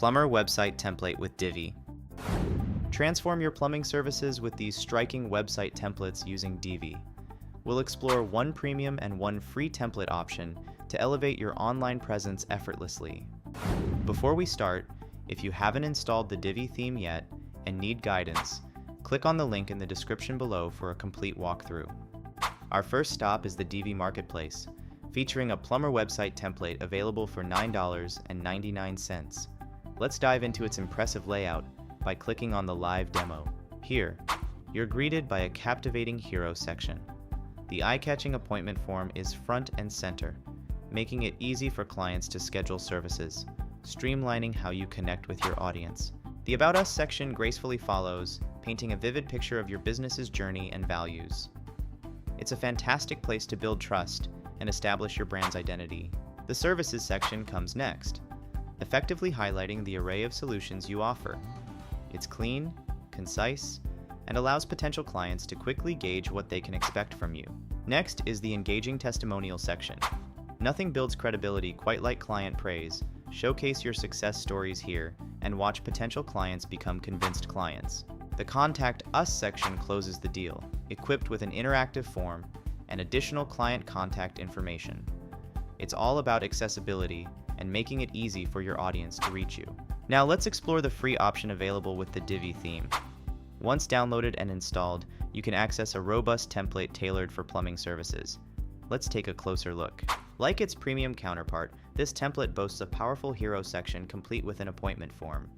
Plumber website template with Divi. Transform your plumbing services with these striking website templates using Divi. We'll explore one premium and one free template option to elevate your online presence effortlessly. Before we start, if you haven't installed the Divi theme yet and need guidance, click on the link in the description below for a complete walkthrough. Our first stop is the Divi Marketplace, featuring a Plumber website template available for $9.99. Let's dive into its impressive layout by clicking on the live demo. Here, you're greeted by a captivating hero section. The eye-catching appointment form is front and center, making it easy for clients to schedule services, streamlining how you connect with your audience. The About Us section gracefully follows, painting a vivid picture of your business's journey and values. It's a fantastic place to build trust and establish your brand's identity. The Services section comes next, effectively highlighting the array of solutions you offer. It's clean, concise, and allows potential clients to quickly gauge what they can expect from you. Next is the Engaging Testimonial section. Nothing builds credibility quite like client praise. Showcase your success stories here and watch potential clients become convinced clients. The Contact Us section closes the deal, equipped with an interactive form and additional client contact information. It's all about accessibility and making it easy for your audience to reach you. Now let's explore the free option available with the Divi theme. Once downloaded and installed, you can access a robust template tailored for plumbing services. Let's take a closer look. Like its premium counterpart, this template boasts a powerful hero section complete with an appointment form.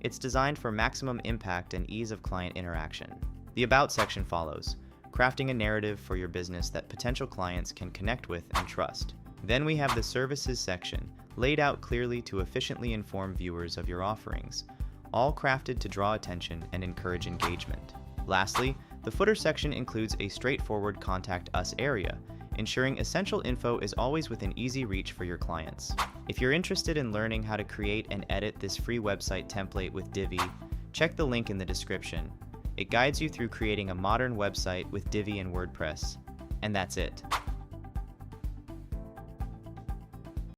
It's designed for maximum impact and ease of client interaction. The About section follows, crafting a narrative for your business that potential clients can connect with and trust. Then we have the Services section, laid out clearly to efficiently inform viewers of your offerings, all crafted to draw attention and encourage engagement. Lastly, the Footer section includes a straightforward Contact Us area, ensuring essential info is always within easy reach for your clients. If you're interested in learning how to create and edit this free website template with Divi, check the link in the description. It guides you through creating a modern website with Divi and WordPress. And that's it.